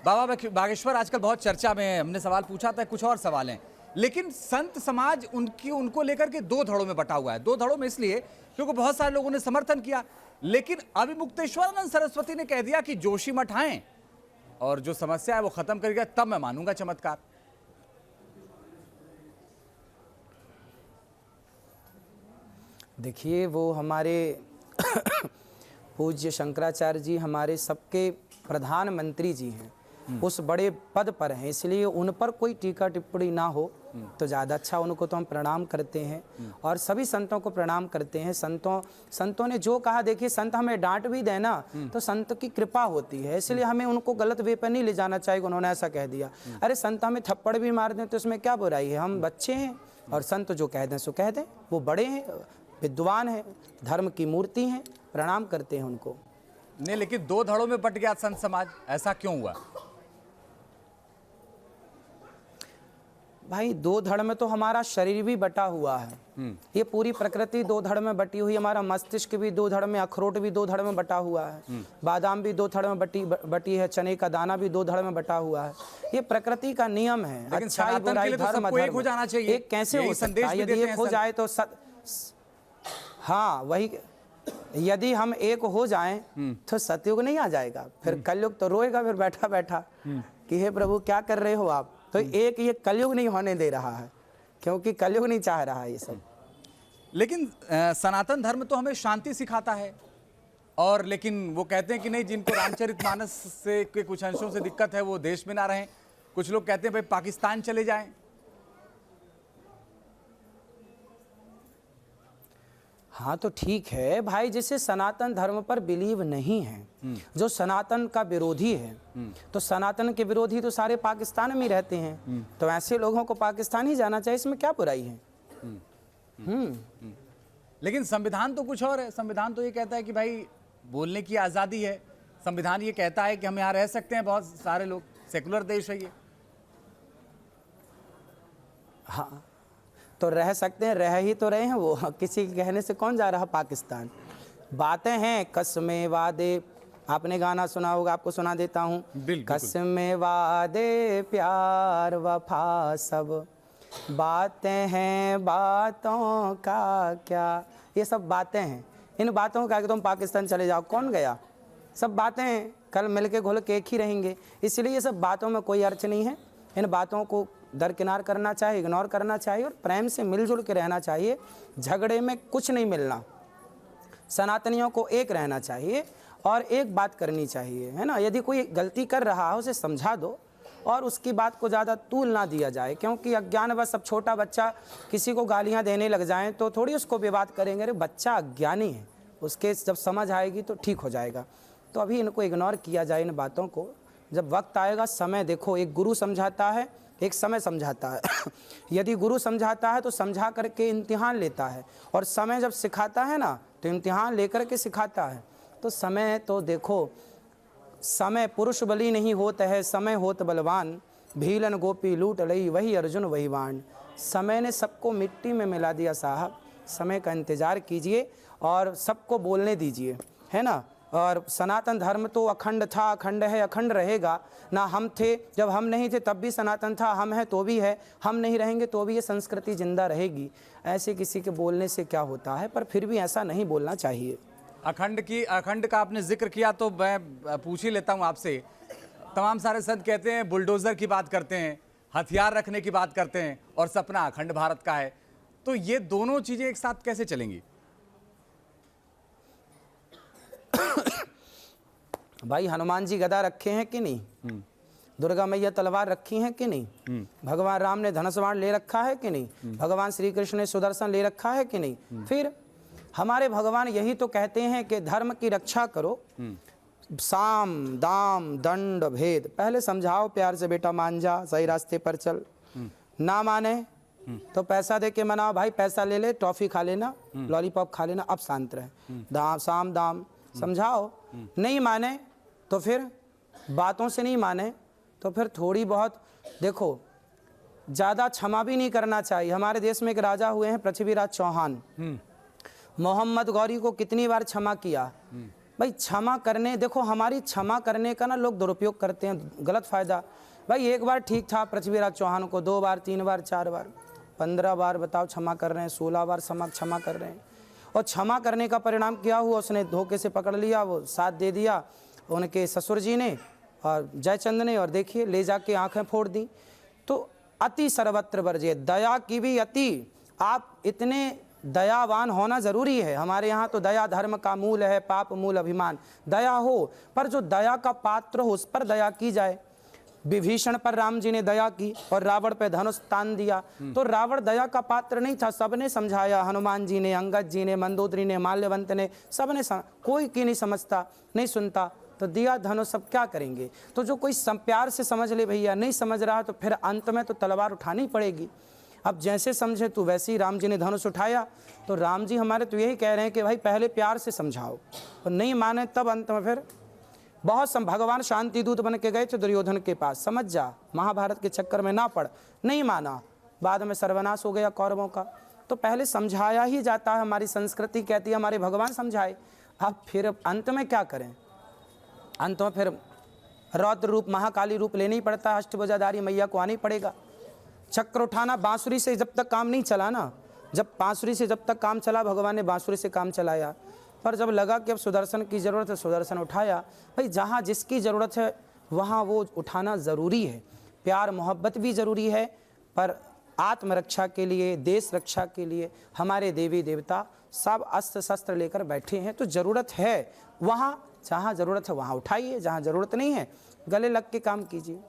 बाबा बागेश्वर आजकल बहुत चर्चा में है। हमने सवाल पूछा था, कुछ और सवाल हैं, लेकिन संत समाज उनको लेकर के दो धड़ों में बटा हुआ है। दो धड़ों में इसलिए क्योंकि बहुत सारे लोगों ने समर्थन किया, लेकिन अभी मुक्तेश्वरानंद सरस्वती ने कह दिया कि जोशी मठ आए और जो समस्या है वो खत्म करेगा, तब मैं मानूंगा चमत्कार। देखिए, वो हमारे पूज्य शंकराचार्य जी हमारे सबके प्रधानमंत्री जी हैं, उस बड़े पद पर हैं, इसलिए उन पर कोई टीका टिप्पणी ना हो तो ज़्यादा अच्छा। उनको तो हम प्रणाम करते हैं और सभी संतों को प्रणाम करते हैं। संतों ने जो कहा, देखिए संत हमें डांट भी देना तो संत की कृपा होती है, इसलिए हमें उनको गलत वे पर नहीं ले जाना चाहिए। उन्होंने ऐसा कह दिया, अरे संत हमें थप्पड़ भी मार दें तो इसमें क्या बुराई है, हम बच्चे हैं और संत जो कह दें सो कह दें। वो बड़े हैं, विद्वान हैं, धर्म की मूर्ति हैं, प्रणाम करते हैं उनको। नहीं, लेकिन दो धड़ों में बट गया संत समाज, ऐसा क्यों हुआ? भाई, दो धड़ में तो हमारा शरीर भी बटा हुआ है, ये पूरी प्रकृति दो धड़ में बटी हुई, हमारा मस्तिष्क भी दो धड़ में, अखरोट भी दो धड़ में बटा हुआ है, बादाम भी दो धड़ में बटी है, चने का दाना भी दो धड़ में बटा हुआ है। ये प्रकृति का नियम है। अच्छाई बुराई धर्म एक हो जाना चाहिए। एक कैसे हो सकता है? यदि एक हो जाए तो हाँ, वही, यदि हम एक हो जाएं तो सतयुग नहीं आ जाएगा, फिर कलयुग तो रोएगा फिर बैठा बैठा कि हे प्रभु क्या कर रहे हो आप। तो एक ये कलयुग नहीं होने दे रहा है, क्योंकि कलयुग नहीं चाह रहा है ये सब। लेकिन सनातन धर्म तो हमें शांति सिखाता है, और लेकिन वो कहते हैं कि नहीं, जिनको रामचरितमानस से के कुछ अंशों से दिक्कत है वो देश में ना रहें। कुछ लोग कहते हैं भाई पाकिस्तान चले जाएं। हाँ तो ठीक है भाई, जिसे सनातन धर्म पर बिलीव नहीं है, जो सनातन का विरोधी है, तो सनातन के विरोधी तो सारे पाकिस्तान में ही रहते हैं, तो ऐसे लोगों को पाकिस्तान ही जाना चाहिए, इसमें क्या बुराई है। लेकिन संविधान तो कुछ और है। संविधान तो ये कहता है कि भाई बोलने की आज़ादी है। संविधान ये कहता है कि हम यहाँ रह सकते हैं, बहुत सारे लोग, सेकुलर देश है ये। हाँ तो रह सकते हैं, रह ही तो रहे हैं वो, किसी के कहने से कौन जा रहा पाकिस्तान। बातें हैं कसमें वादे, आपने गाना सुना होगा, आपको सुना देता हूँ। कसमें वादे प्यार वफा सब, बातें हैं बातों का क्या, ये सब बातें हैं। इन बातों का कि तुम पाकिस्तान चले जाओ, कौन गया? सब बातें हैं, कल मिल के घुल के एक ही रहेंगे। इसलिए ये सब बातों में कोई अर्थ नहीं है। इन बातों को दरकिनार करना चाहिए, इग्नोर करना चाहिए और प्रेम से मिलजुल के रहना चाहिए। झगड़े में कुछ नहीं मिलना। सनातनियों को एक रहना चाहिए और एक बात करनी चाहिए, है ना। यदि कोई गलती कर रहा है उसे समझा दो और उसकी बात को ज़्यादा तूल ना दिया जाए, क्योंकि अज्ञानवश सब छोटा बच्चा किसी को गालियाँ देने लग जाएं तो थोड़ी उसको विवाद करेंगे। अरे बच्चा अज्ञानी है, उसके जब समझ आएगी तो ठीक हो जाएगा। तो अभी इनको इग्नोर किया जाए इन बातों को। जब वक्त आएगा, समय देखो, एक गुरु समझाता है, एक समय समझाता है। यदि गुरु समझाता है तो समझा करके इम्तिहान लेता है, और समय जब सिखाता है ना तो इम्तिहान लेकर के सिखाता है। तो समय तो देखो, समय पुरुष बली नहीं होता है, समय होत बलवान, भीलन गोपी लूट लई वही अर्जुन वही बाण। समय ने सबको मिट्टी में मिला दिया साहब। समय का इंतज़ार कीजिए और सबको बोलने दीजिए, है ना। और सनातन धर्म तो अखंड था, अखंड है, अखंड रहेगा ना। हम थे जब हम नहीं थे तब भी सनातन था, हम हैं तो भी है, हम नहीं रहेंगे तो भी ये संस्कृति जिंदा रहेगी। ऐसे किसी के बोलने से क्या होता है, पर फिर भी ऐसा नहीं बोलना चाहिए। अखंड का आपने जिक्र किया तो मैं पूछ ही लेता हूँ आपसे। तमाम सारे संत कहते हैं, बुलडोजर की बात करते हैं, हथियार रखने की बात करते हैं, और सपना अखंड भारत का है। तो ये दोनों चीजें एक साथ कैसे चलेंगी? भाई, हनुमान जी गदा रखे हैं कि नहीं? दुर्गा मैया तलवार रखी हैं कि नहीं? भगवान राम ने धनुष बाण ले रखा है कि नहीं? भगवान श्री कृष्ण ने सुदर्शन ले रखा है कि नहीं? फिर हमारे भगवान यही तो कहते हैं कि धर्म की रक्षा करो, साम दाम दंड भेद। पहले समझाओ प्यार से, बेटा मान जा, सही रास्ते पर चल। ना माने तो पैसा दे के मनाओ, भाई पैसा ले ले, टॉफी खा लेना, लॉलीपॉप खा लेना, अब शांत रहे। दाम साम दाम समझाओ। नहीं माने तो फिर बातों से नहीं माने तो फिर थोड़ी बहुत देखो, ज़्यादा क्षमा भी नहीं करना चाहिए। हमारे देश में एक राजा हुए हैं पृथ्वीराज चौहान, मोहम्मद गौरी को कितनी बार क्षमा किया, भाई क्षमा करने, देखो हमारी क्षमा करने का ना लोग दुरुपयोग करते हैं, गलत फ़ायदा। भाई एक बार ठीक था पृथ्वीराज चौहान को, 2 बार 3 बार 4 बार 15 बार बताओ क्षमा कर रहे हैं, 16 बार क्षमा कर रहे हैं। और क्षमा करने का परिणाम क्या हुआ, उसने धोखे से पकड़ लिया, वो साथ दे दिया उनके ससुर जी ने और जयचंद ने, और देखिए ले जाके आंखें फोड़ दी। तो अति सर्वत्र वर्जय, दया की भी अति, आप इतने दयावान होना ज़रूरी है। हमारे यहाँ तो दया धर्म का मूल है, पाप मूल अभिमान। दया हो, पर जो दया का पात्र हो उस पर दया की जाए। विभीषण पर राम जी ने दया की और रावण पे धनुष तान दिया, तो रावण दया का पात्र नहीं था, सबने समझाया, हनुमान जी ने, अंगद जी ने, मंदोदरी ने, माल्यवंत ने, सबने कोई की नहीं समझता, नहीं सुनता, तो दिया धनुष, सब क्या करेंगे। तो जो कोई प्यार से समझ ले भैया, नहीं समझ रहा तो फिर अंत में तो तलवार उठानी पड़ेगी। अब जैसे समझे तू वैसे ही राम जी ने धनुष उठाया। तो राम जी हमारे तो यही कह रहे हैं कि भाई पहले प्यार से समझाओ, और नहीं माने तब अंत में फिर बहुत भगवान शांति दूत बन के गए थे दुर्योधन के पास, समझ जा, महाभारत के चक्कर में ना पड़, नहीं माना, बाद में सर्वनाश हो गया कौरवों का। तो पहले समझाया ही जाता है, हमारी संस्कृति कहती है हमारे भगवान समझाए। अब फिर अंत में क्या करें, अंत में फिर रौद्र रूप, महाकाली रूप लेना ही पड़ता है, अष्टभुजाधारी मैया को आना ही पड़ेगा। चक्र उठाना बांसुरी से जब तक काम नहीं चला ना, जब बांसुरी से जब तक काम चला, भगवान ने बांसुरी से काम चलाया, पर जब लगा कि अब सुदर्शन की ज़रूरत है, सुदर्शन उठाया। भाई जहाँ जिसकी ज़रूरत है वहाँ वो उठाना ज़रूरी है। प्यार मोहब्बत भी ज़रूरी है, पर आत्मरक्षा के लिए, देश रक्षा के लिए हमारे देवी देवता सब अस्त्र शस्त्र लेकर बैठे हैं। तो ज़रूरत है वहाँ, जहाँ ज़रूरत है वहाँ उठाइए, जहाँ ज़रूरत नहीं है गले लग के काम कीजिए।